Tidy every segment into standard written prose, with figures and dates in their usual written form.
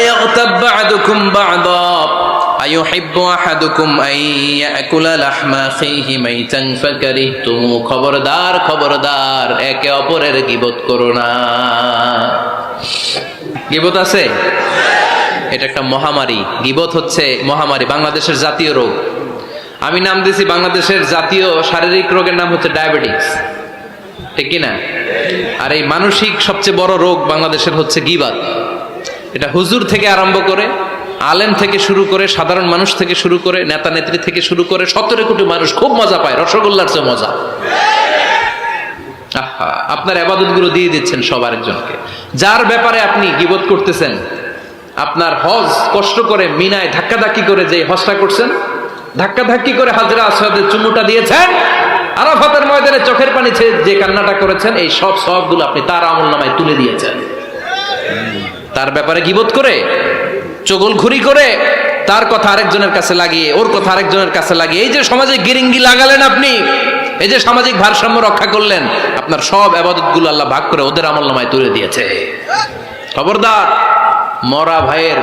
يغتب بعضكم بعضا أيحب أحدكم أن يأكل لحم أخيه ميتا فكرهتموه খবরদার খবরদার একে অপরের গীবত করো না। গীবত আছে, এটা একটা মহামারী। গীবত হচ্ছে মহামারী, বাংলাদেশের জাতীয় রোগ। আমি নাম দিয়েছি বাংলাদেশের জাতীয় শারীরিক রোগের নাম হচ্ছে ডায়াবেটিস, ঠিক কি না? আর এই মানসিক সবচেয়ে বড় রোগ বাংলাদেশের হচ্ছে গীবত। এটা হুজুর থেকে আরম্ভ করে, আলেম থেকে শুরু করে, সাধারণ মানুষ থেকে শুরু করে, নেতা নেত্রী থেকে শুরু করে 17 কোটি মানুষ খুব মজা পায়, রসগোল্লার চেয়ে মজা। আপনার ইবাদত গুলো দিয়ে দিচ্ছেন সব আরেকজনকে। যার ব্যাপারে আপনি গীবত করতেছেন, আপনার হজ কষ্ট করে মিনায় ধাক্কাধাক্কি করে যে হজটা করছেন, ধাক্কাধাক্কি করে হাজরা আসওয়াদের চুমুটা দিয়েছেন, আরাফাতের ময়দানে চোখের পানি ছেড়ে যে কান্নাটা করেছেন, এই সব সবগুলো আপনি তার আমলনামায় তুলে দিয়েছেন। তার ব্যাপারে গীবত করে, চগলখুরি করে, তার কথা আরেকজনের কাছে লাগিয়ে, ওর কথা আরেকজনের কাছে লাগিয়ে, এই যে সমাজে গিরিঙ্গি লাগালেন আপনি, এই যে সামাজিক ভারসাম্য রক্ষা করলেন, আপনার সব ইবাদতগুলো আল্লাহ ভাগ করে ওদের আমলনামায় তুলে দিয়েছে। খবরদার, মরা ভাইয়ের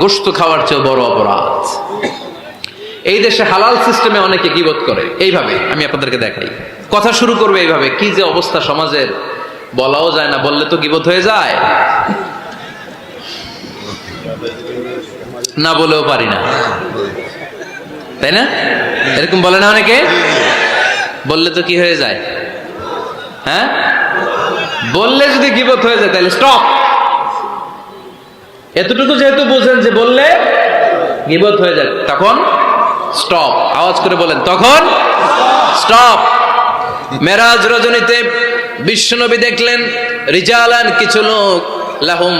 গোশত খাওয়ার চেয়ে বড় অপরাধ। এই দেশে হালাল সিস্টেমে অনেকে গীবত করে এইভাবে। আমি আপনাদেরকে দেখাই, কথা শুরু করবে এইভাবে। কি যে অবস্থা সমাজের, বলাও যায় না, বললে তো গীবত হয়ে যায়, না বলেও পারি না, তাই না? এরকম বলে না অনেকে? বললে তো কি হয়ে যায়? হ্যাঁ, বললে যদি গীবত হয়ে যায় তাহলে স্টপ। এতটুকু যেহেতু বুঝেন যে বললে গীবত হয়ে যায়, তখন স্টপ। আওয়াজ করে বলেন, তখন স্টপ। মেরাজ রজনীতে বিশ্বনবী দেখলেন রিজালান, কিছু লোক, লাহুম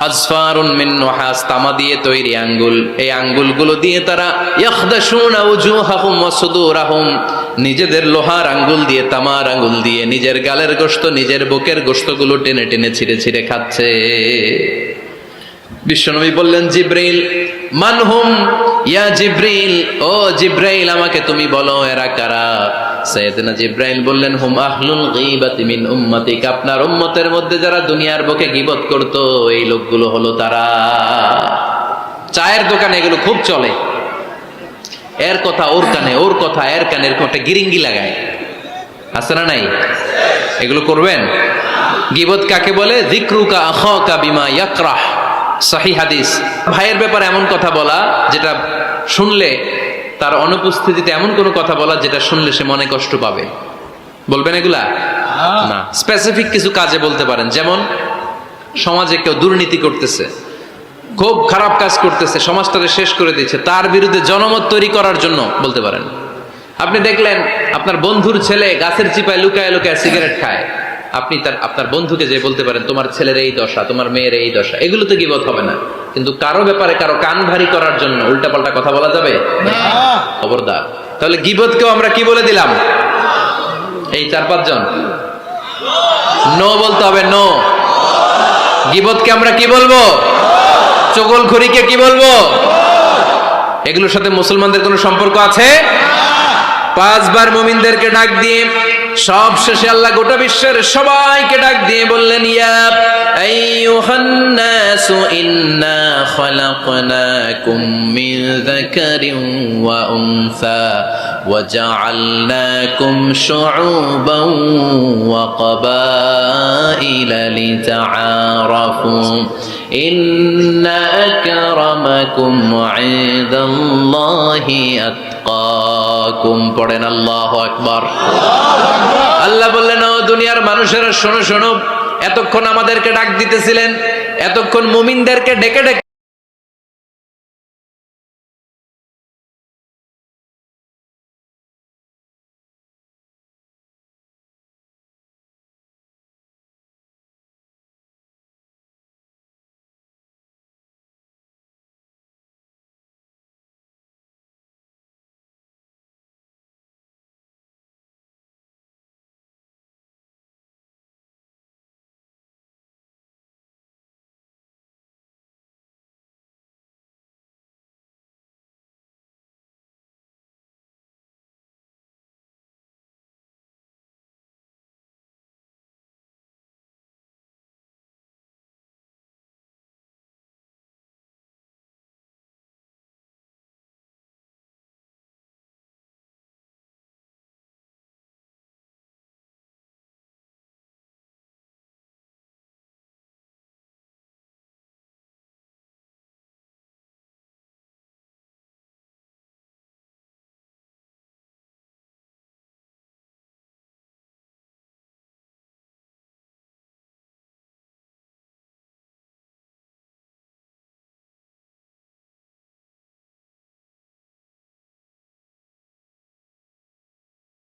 আজফারুন মিন নুহাস, তামা দিয়ে তৈরি আঙ্গুল, এই আঙ্গুলগুলো দিয়ে তারা ইয়াখদাশুনা উজুহাহুম ওয়া সুদুরাহুম, নিজেদের লোহার আঙ্গুল দিয়ে, তামার আঙ্গুল দিয়ে নিজের গালের গোশত, নিজের বুকের গোশতগুলো টেনে টেনে ছিঁড়ে ছিঁড়ে খাচ্ছে। বিশ্বনবী বললেন, জিব্রাইল, মানহুম ইয়া জিব্রাইল, ও জিব্রাইল আমাকে তুমি বলো এরা কারা? সাইয়েদনা জিব্রাইল বললেন, হুম আহলুল গীবাতি মিন উম্মতিক, আপনার উম্মতের মধ্যে যারা দুনিয়ার বুকে গীবত করতো, এই লোকগুলো হলো তারা। চায়ের দোকানে এগুলো খুব চলে, এর কথা ওর কানে, ওর কথা এর কানে, এরকম একটা গিরিঙ্গি লাগায়, আছে না নাই? এগুলো করবেন। গীবত কাকে বলে? যিকরুকা আখাকা বিমা ইয়াকরাহ, সহিহ হাদিস। ভাইয়ের ব্যাপারে এমন কথা বলা যেটা শুনলে, তার অনুপস্থিতিতে এমন কোন কথা বলা যেটা শুনলে সে মনে কষ্ট পাবে। বলবেন এগুলা? না, স্পেসিফিক কিছু কাজে বলতে পারেন। যেমন সমাজে কেউ দুর্নীতি করতেছে, খুব খারাপ কাজ করতেছে, সমাজটাকে শেষ করে দিচ্ছে, তার বিরুদ্ধে জনমত তৈরি করার জন্য বলতে পারেন। আপনি দেখলেন আপনার বন্ধুর ছেলে গাছের চিপায় লুকায় লুকায় সিগারেট খায়, আপনি আপনার বন্ধুকে যে বলতে পারেন, তোমার ছেলের এই দশা, তোমার মেয়ের এই দশা। এগুলো তো গীবত হবে না, কিন্তু কারো ব্যাপারে কারো কান ভারী করার জন্য উল্টাপাল্টা কথা বলা যাবে? খবরদার। তাহলে গীবতকেও আমরা কি বলে দিলাম? এই 4-5 জন নো বলতে হবে, নো। গীবতকে আমরা কি বলবো? চগলখুরিকে কি বলবো? এগুলোর সাথে মুসলমানদের কোনো সম্পর্ক আছে? 5 বার মুমিনদেরকে ডাক দিয়ে সব শেষে আল্লাহ গোটা বিশ্বের সবাইকে ডাক দিয়ে বললেন, ইয়া আইয়ুহান নাসু ইন্না খালাকনাকুম মিন যাকারিন ওয়া উনসা ওয়া জাআলনাকুম শুউবান ওয়া ক্বাবাইলা লিতাআরাফু ইন্না আকরামাকুম ইনদাল্লাহি আতকাকুম। পড়েন আল্লাহু আকবার। আল্লাহ বললেন, ও দুনিয়ার মানুষেরা শোনো শোনো, এতক্ষণ আমাদেরকে ডাক দিতেছিলেন, এতক্ষণ মুমিনদেরকে ডেকে ডেকে